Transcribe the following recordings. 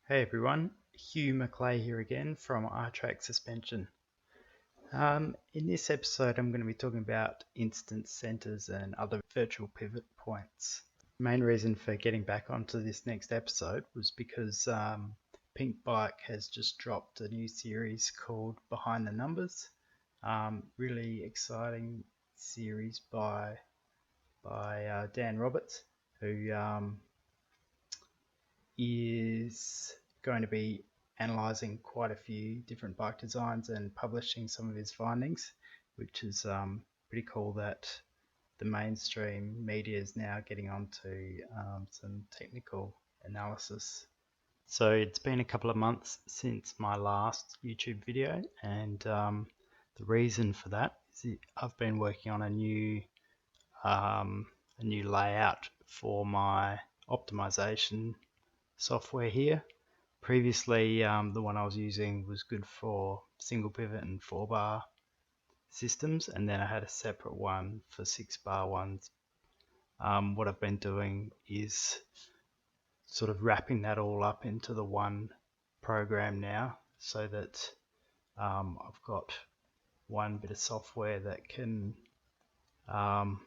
Hey everyone, Hugh McClay here again from iTrack Suspension. In this episode, I'm going to be talking about instance centers and other virtual pivot points. The main reason for getting back onto this next episode was because Pink Bike has just dropped a new series called Behind the Numbers. Really exciting series by Dan Roberts, who is going to be analyzing quite a few different bike designs and publishing some of his findings, which is pretty cool that the mainstream media is now getting onto some technical analysis. So it's been a couple of months since my last YouTube video, and the reason for that is I've been working on a new layout for my optimization software here. Previously, the one I was using was good for single pivot and 4-bar systems, and then I had a separate one for 6-bar ones. What I've been doing is sort of wrapping that all up into the one program now, so that I've got one bit of software that can kind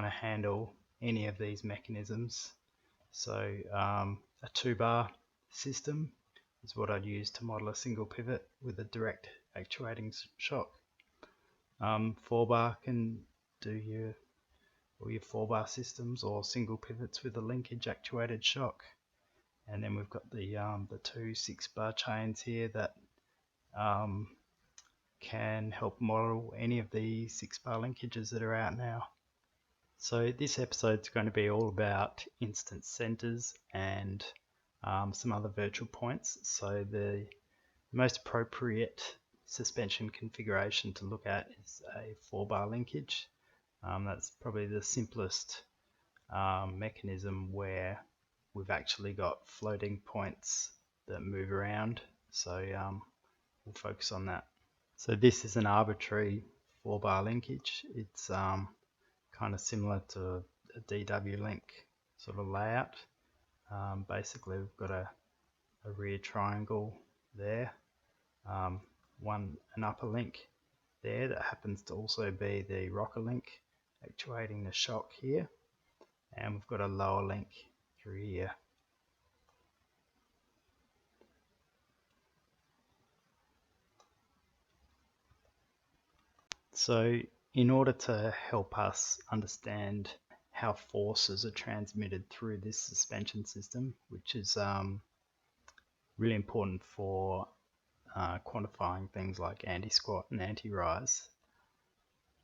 of handle any of these mechanisms. So a 2-bar system is what I'd use to model a single pivot with a direct actuating shock. 4-bar can do all your 4-bar systems or single pivots with a linkage actuated shock. And then we've got the two 6-bar chains here that can help model any of the 6-bar linkages that are out now. So this episode is going to be all about instance centers and some other virtual points. So the most appropriate suspension configuration to look at is a 4-bar linkage. That's probably the simplest mechanism where we've actually got floating points that move around. So we'll focus on that. So this is an arbitrary 4-bar linkage. It's kind of similar to a DW link sort of layout. Basically, we've got a rear triangle there, an upper link there that happens to also be the rocker link actuating the shock here, and we've got a lower link through here. So in order to help us understand how forces are transmitted through this suspension system, which is really important for quantifying things like anti-squat and anti-rise,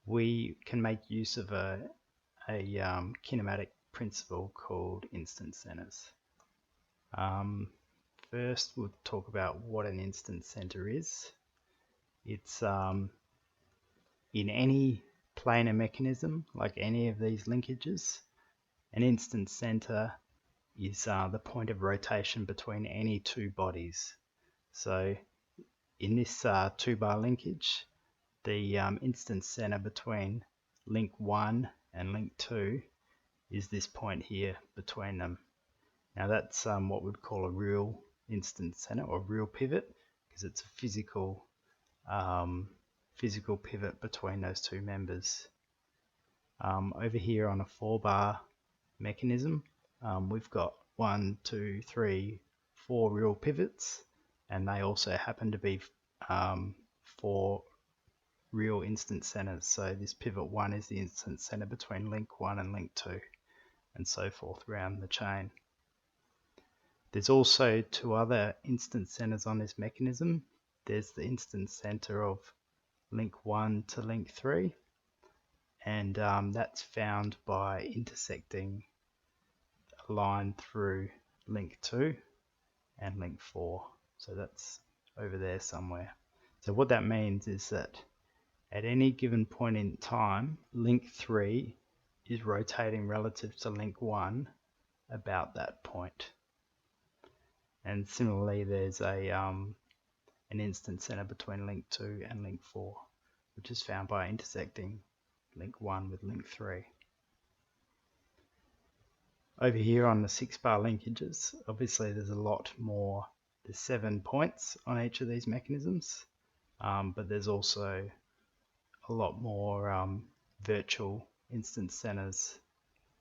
we can make use of a kinematic principle called instance centers. First, we'll talk about what an instance center is. It's in any planar mechanism, like any of these linkages, an instance center is the point of rotation between any two bodies. So in this 2-bar linkage, the instance center between link 1 and link 2 is this point here between them. Now that's what we'd call a real instance center or real pivot, because it's a physical pivot between those two members. Over here on a 4-bar mechanism, we've got 1, 2, 3, 4 real pivots, and they also happen to be 4 real instance centers. So this pivot 1 is the instance center between link 1 and link 2, and so forth around the chain. There's also 2 other instance centers on this mechanism. There's the instance center of link 1 to link 3, and that's found by intersecting a line through link 2 and link 4. So that's over there somewhere. So what that means is that at any given point in time, link 3 is rotating relative to link 1 about that point. And similarly, there's an instance center between link 2 and link 4, which is found by intersecting link 1 with link 3. Over here on the 6-bar linkages, obviously there's a lot more there's 7 points on each of these mechanisms, but there's also a lot more virtual instance centers.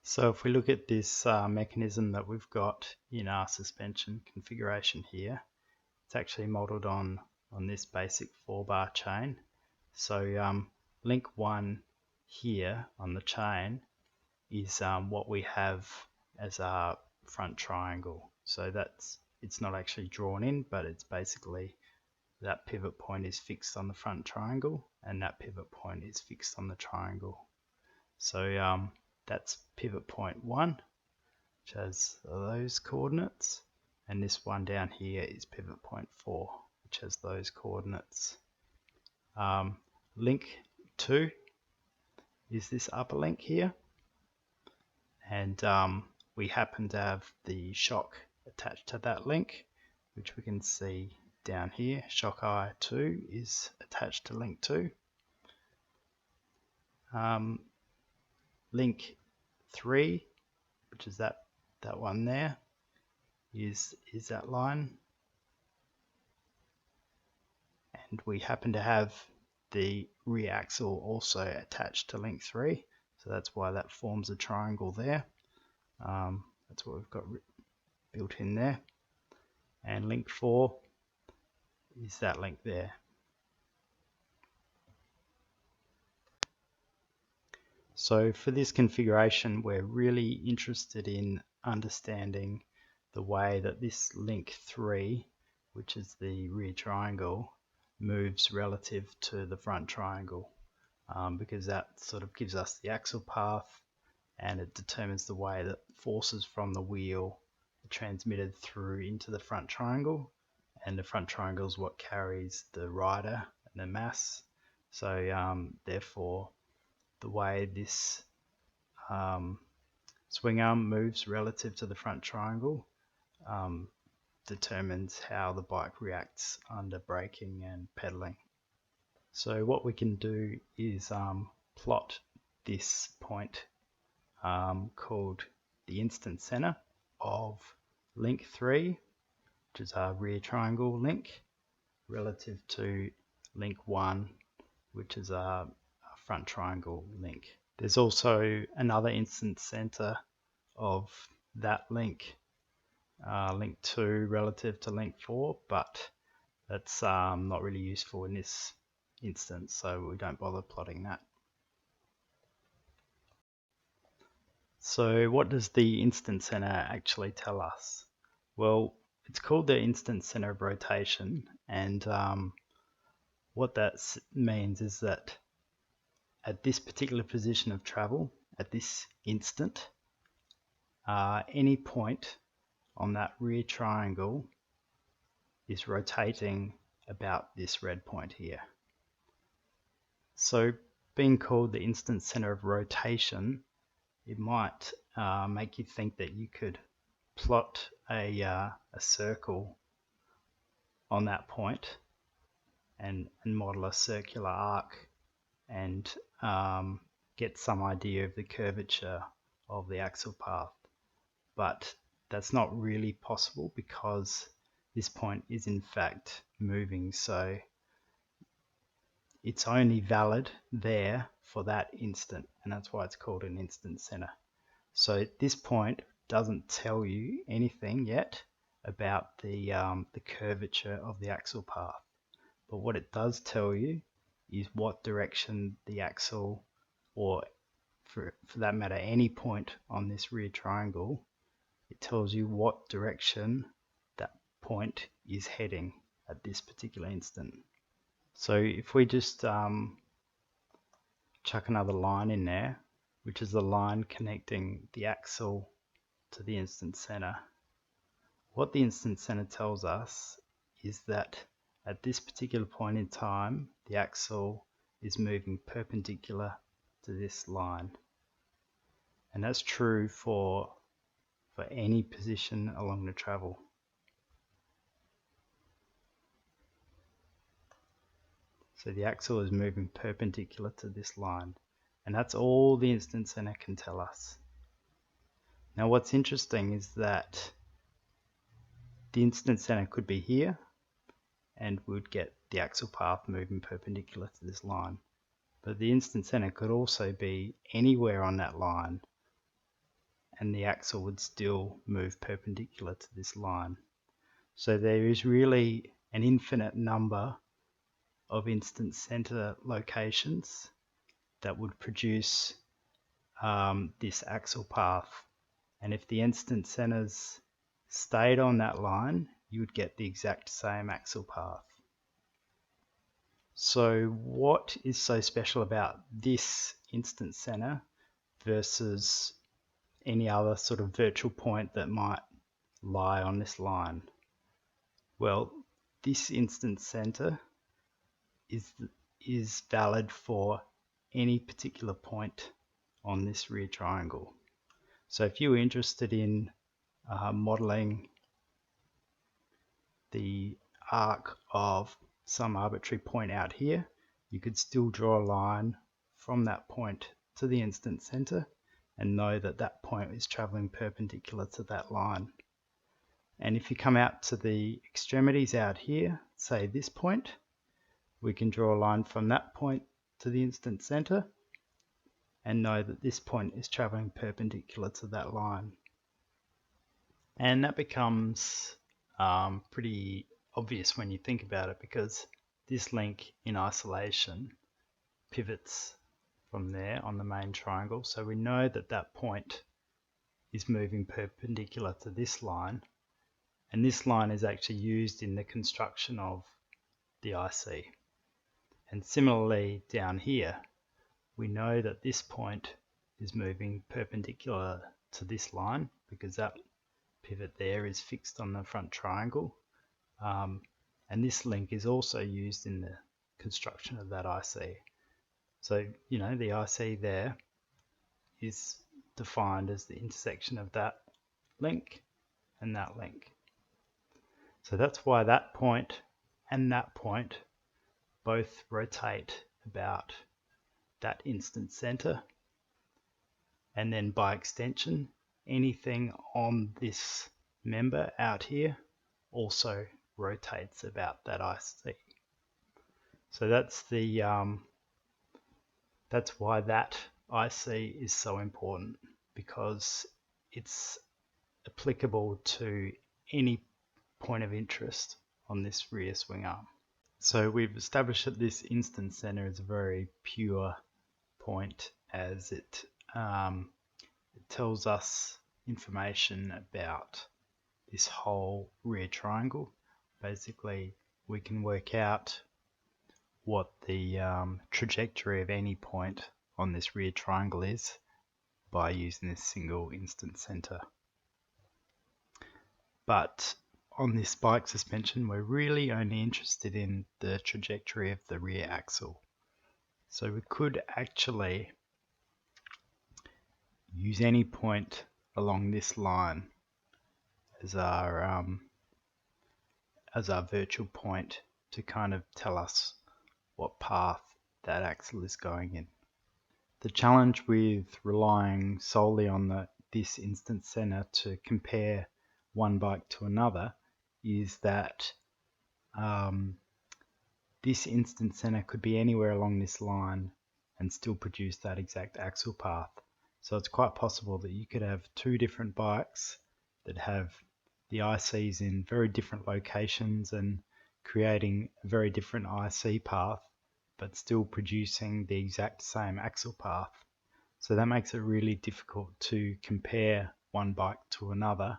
So if we look at this mechanism that we've got in our suspension configuration here, it's actually modeled on this basic 4-bar chain. So link 1 here on the chain is what we have as our front triangle. So it's not actually drawn in, but it's basically that pivot point is fixed on the front triangle and that pivot point is fixed on the triangle. So that's pivot point 1, which has those coordinates, and this one down here is pivot point 4, which has those coordinates. Link 2 is this upper link here, and we happen to have the shock attached to that link, which we can see down here. Shock I2 is attached to link 2. Link 3, which is that one there, is that line, and we happen to have the rear axle also attached to link 3, so that's why that forms a triangle there. That's what we've got built in there. And link 4 is that link there. So for this configuration, we're really interested in understanding the way that this link 3, which is the rear triangle, moves relative to the front triangle, because that sort of gives us the axle path, and it determines the way that forces from the wheel are transmitted through into the front triangle, and the front triangle is what carries the rider and the mass. So therefore the way this swing arm moves relative to the front triangle determines how the bike reacts under braking and pedaling. So what we can do is plot this point called the instance center of link 3, which is our rear triangle link, relative to link 1, which is our front triangle link. There's also another instance center of that link, link 2 relative to link 4, but that's not really useful in this instance, so we don't bother plotting that. So what does the instance center actually tell us? Well, it's called the instance center of rotation, and what that means is that at this particular position of travel, at this instant, any point on that rear triangle is rotating about this red point here. So being called the instance center of rotation, it might make you think that you could plot a circle on that point and model a circular arc and get some idea of the curvature of the axle path. But that's not really possible because this point is in fact moving, so it's only valid there for that instant, and that's why it's called an instance center. So this point doesn't tell you anything yet about the curvature of the axle path, but what it does tell you is what direction the axle, or for that matter any point on this rear triangle, it tells you what direction that point is heading at this particular instant. So if we just chuck another line in there, which is the line connecting the axle to the instance center, what the instance center tells us is that at this particular point in time, the axle is moving perpendicular to this line. And that's true for any position along the travel. So the axle is moving perpendicular to this line, and that's all the instance center can tell us. Now what's interesting is that the instance center could be here, and we'd get the axle path moving perpendicular to this line. But the instance center could also be anywhere on that line, and the axle would still move perpendicular to this line. So there is really an infinite number of instance center locations that would produce this axle path. And if the instance centers stayed on that line, you would get the exact same axle path. So what is so special about this instance center versus any other sort of virtual point that might lie on this line? Well, this instance center is valid for any particular point on this rear triangle. So if you're interested in modeling the arc of some arbitrary point out here, you could still draw a line from that point to the instance center and know that that point is traveling perpendicular to that line. And if you come out to the extremities out here, say this point, we can draw a line from that point to the instance center and know that this point is traveling perpendicular to that line. And that becomes pretty obvious when you think about it, because this link in isolation pivots from there on the main triangle. So we know that that point is moving perpendicular to this line, and this line is actually used in the construction of the IC. And similarly down here, we know that this point is moving perpendicular to this line because that pivot there is fixed on the front triangle. And this link is also used in the construction of that IC. So, you know, the IC there is defined as the intersection of that link and that link. So that's why that point and that point both rotate about that instance center. And then by extension, anything on this member out here also rotates about that IC. So that's why that IC is so important, because it's applicable to any point of interest on this rear swing arm. So we've established that this instance center is a very pure point, as it tells us information about this whole rear triangle. Basically, we can work out what the trajectory of any point on this rear triangle is by using this single instance center. But on this bike suspension, we're really only interested in the trajectory of the rear axle. So we could actually use any point along this line as our virtual point to kind of tell us what path that axle is going in. The challenge with relying solely on this instance center to compare one bike to another is that this instance center could be anywhere along this line and still produce that exact axle path. So it's quite possible that you could have two different bikes that have the ICs in very different locations and creating a very different IC path, but still producing the exact same axle path. So that makes it really difficult to compare one bike to another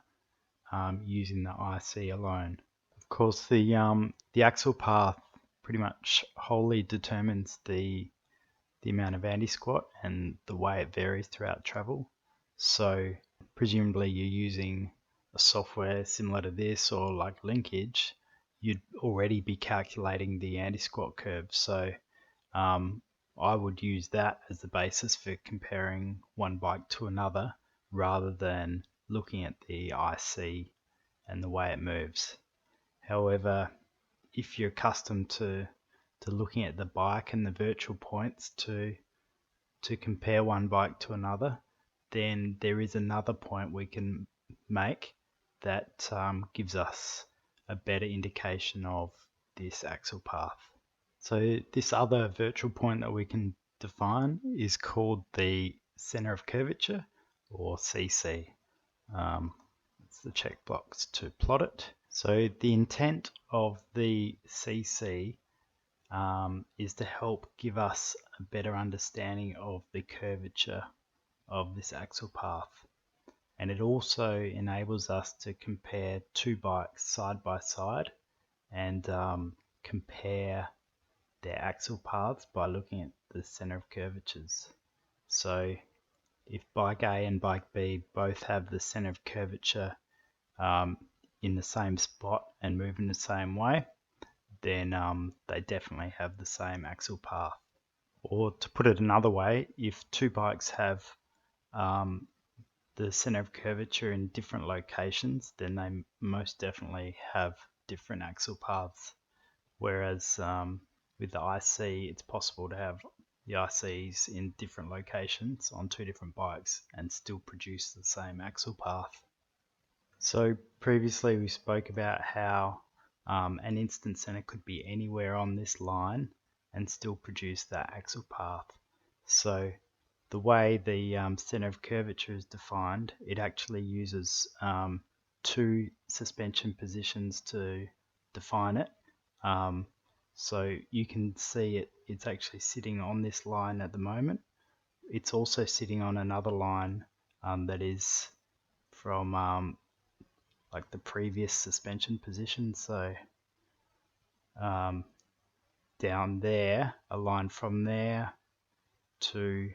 using the IC alone. Of course, the axle path pretty much wholly determines the amount of anti-squat and the way it varies throughout travel. So presumably you're using a software similar to this, or like Linkage, you'd already be calculating the anti-squat curve. So I would use that as the basis for comparing one bike to another, rather than looking at the IC and the way it moves. However, if you're accustomed to looking at the bike and the virtual points to compare one bike to another, then there is another point we can make that gives us a better indication of this axle path. So this other virtual point that we can define is called the center of curvature, or CC. It's the checkbox to plot it. So the intent of the CC is to help give us a better understanding of the curvature of this axle path. And it also enables us to compare two bikes side by side and compare their axle paths by looking at the center of curvatures. So if bike A and bike B both have the center of curvature in the same spot and move in the same way, then they definitely have the same axle path. Or to put it another way, if two bikes have the center of curvature in different locations, then they most definitely have different axle paths. Whereas with the IC, it's possible to have the ICs in different locations on two different bikes and still produce the same axle path. So previously we spoke about how an instant center could be anywhere on this line and still produce that axle path. So the way the center of curvature is defined, it actually uses two suspension positions to define it. So you can see it's actually sitting on this line at the moment. It's also sitting on another line that is from like the previous suspension position. So down there, a line from there to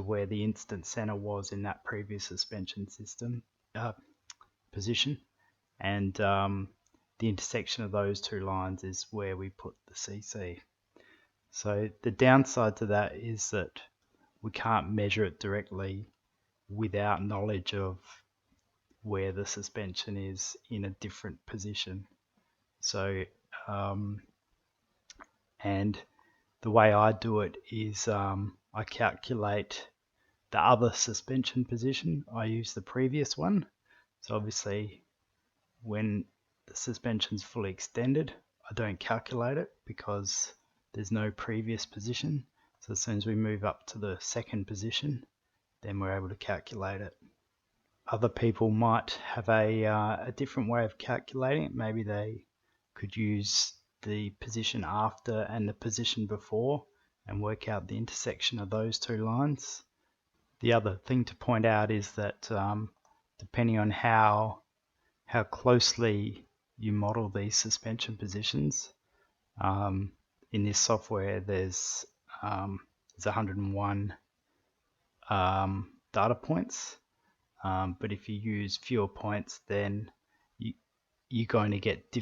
where the instant center was in that previous suspension system position, and the intersection of those two lines is where we put the CC. So the downside to that is that we can't measure it directly without knowledge of where the suspension is in a different position. So and the way I do it is I calculate the other suspension position. I use the previous one. So obviously when the suspension's fully extended, I don't calculate it because there's no previous position. So as soon as we move up to the second position, then we're able to calculate it. Other people might have a different way of calculating it. Maybe they could use the position after and the position before and work out the intersection of those two lines. The other thing to point out is that depending on how closely you model these suspension positions, in this software there's 101 data points, but if you use fewer points, then you're going to get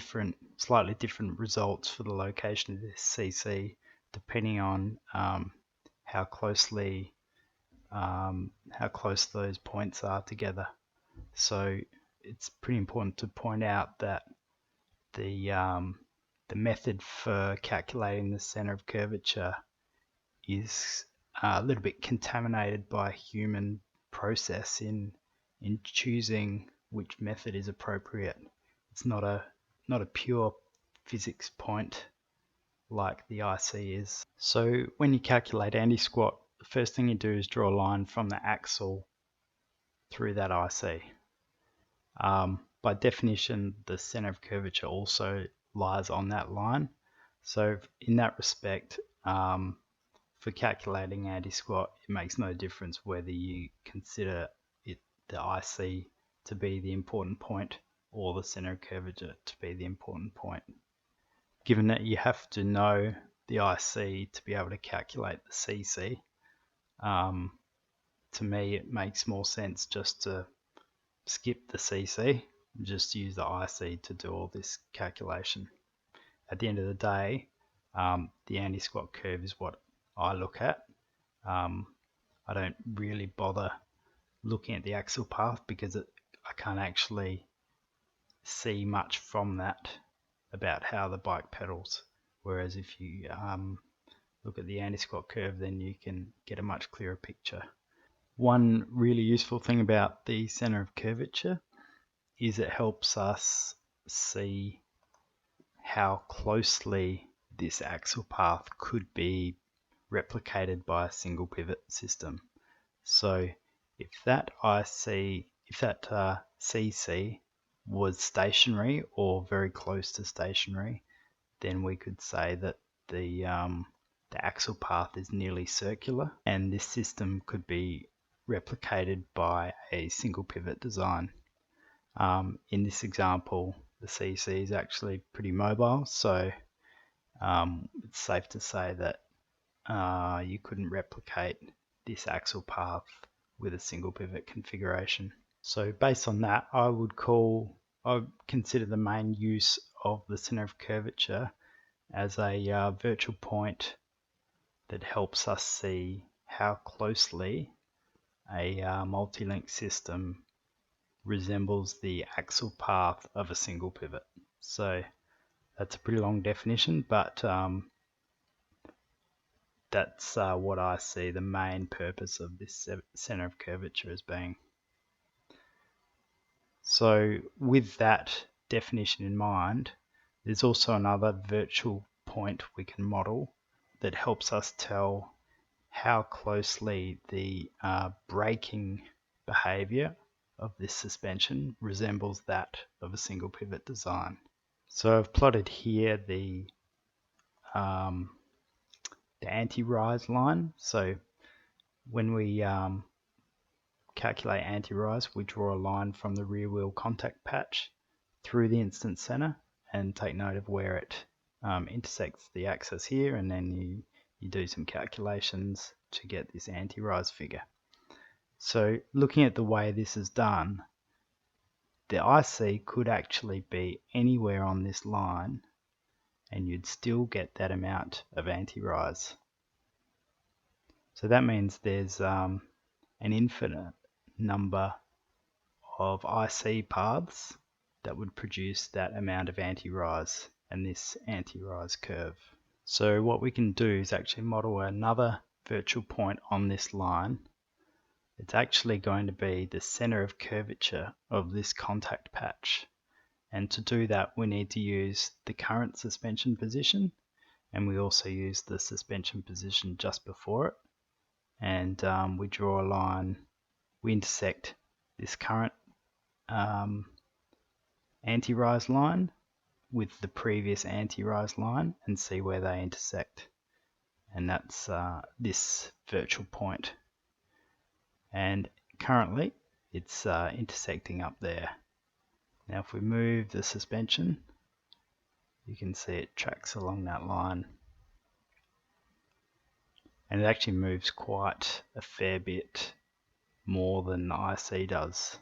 slightly different results for the location of this CC depending on how close those points are together. So it's pretty important to point out that the method for calculating the center of curvature is a little bit contaminated by human process in choosing which method is appropriate. It's not a pure physics point like the IC is. So when you calculate anti-squat, the first thing you do is draw a line from the axle through that IC. By definition, the center of curvature also lies on that line. So in that respect, for calculating anti-squat, it makes no difference whether you consider the IC to be the important point or the center of curvature to be the important point. Given that you have to know the IC to be able to calculate the CC, to me it makes more sense just to skip the CC, just use the IC to do all this calculation. At the end of the day, the anti-squat curve is what I look at. I don't really bother looking at the axle path because I can't actually see much from that about how the bike pedals. Whereas if you look at the anti-squat curve, then you can get a much clearer picture. One really useful thing about the center of curvature is it helps us see how closely this axial path could be replicated by a single pivot system. So if that CC was stationary or very close to stationary, then we could say that the axial path is nearly circular, and this system could be replicated by a single pivot design. In this example, the CC is actually pretty mobile, so it's safe to say that you couldn't replicate this axial path with a single pivot configuration. So based on that, I would consider the main use of the center of curvature as a virtual point that helps us see how closely a multi-link system resembles the axial path of a single pivot. So that's a pretty long definition, but that's what I see the main purpose of this center of curvature as being. So with that definition in mind, there's also another virtual point we can model that helps us tell how closely the braking behavior of this suspension resembles that of a single pivot design. So I've plotted here the anti-rise line. So when we calculate anti-rise, we draw a line from the rear wheel contact patch through the instant center and take note of where it intersects the axis here, and then you do some calculations to get this anti-rise figure. So looking at the way this is done, the IC could actually be anywhere on this line and you'd still get that amount of anti-rise. So that means there's an infinite number of IC paths that would produce that amount of anti-rise and this anti-rise curve. So what we can do is actually model another virtual point on this line. It's actually going to be the center of curvature of this contact patch. And to do that, we need to use the current suspension position, and we also use the suspension position just before it. And we draw a line, we intersect this current anti-rise line with the previous anti-rise line and see where they intersect. And that's this virtual point. And currently it's intersecting up there. Now if we move the suspension, you can see it tracks along that line. And it actually moves quite a fair bit more than the IC does.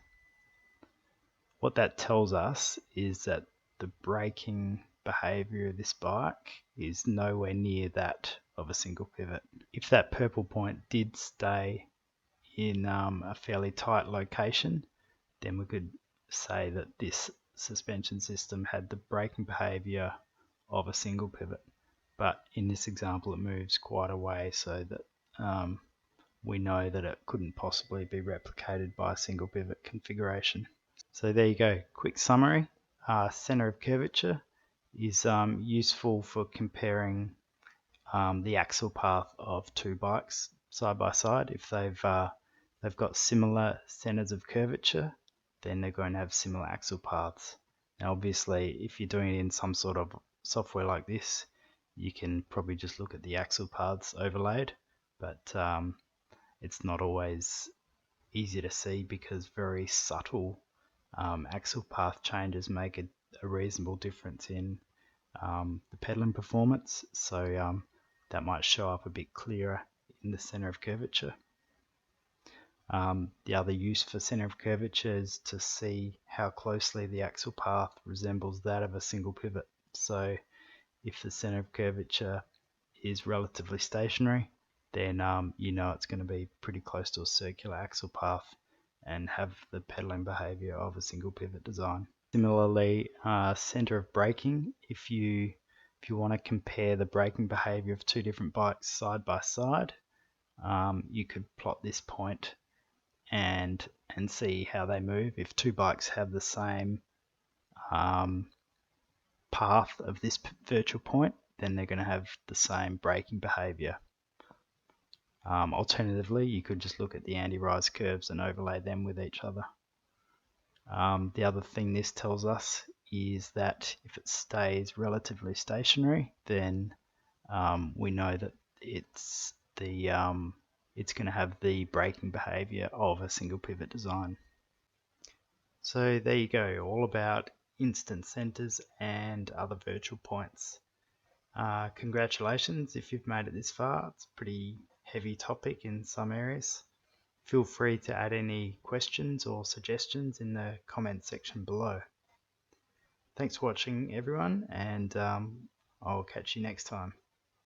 What that tells us is that the braking behavior of this bike is nowhere near that of a single pivot. If that purple point did stay in a fairly tight location, then we could say that this suspension system had the braking behavior of a single pivot. But in this example it moves quite a way, so that we know that it couldn't possibly be replicated by a single pivot configuration. So there you go, quick summary. Center of curvature is useful for comparing the axial path of two bikes side by side. If they've got similar centers of curvature, then they're going to have similar axial paths. Now obviously if you're doing it in some sort of software like this, you can probably just look at the axial paths overlaid, but it's not always easy to see because very subtle axial path changes make a reasonable difference in the pedaling performance, so that might show up a bit clearer in the center of curvature. The other use for center of curvature is to see how closely the axial path resembles that of a single pivot. So if the center of curvature is relatively stationary, then you know it's going to be pretty close to a circular axial path and have the pedaling behavior of a single pivot design. Similarly, center of braking, if you want to compare the braking behavior of two different bikes side by side, you could plot this point and see how they move. If two bikes have the same path of this virtual point, then they're going to have the same braking behavior. Alternatively, you could just look at the anti-rise curves and overlay them with each other. The other thing this tells us is that if it stays relatively stationary, then we know that it's going to have the braking behavior of a single pivot design. So there you go, all about instance centers and other virtual points. Congratulations if you've made it this far. It's a pretty heavy topic in some areas. Feel free to add any questions or suggestions in the comment section below. Thanks for watching everyone, and I'll catch you next time.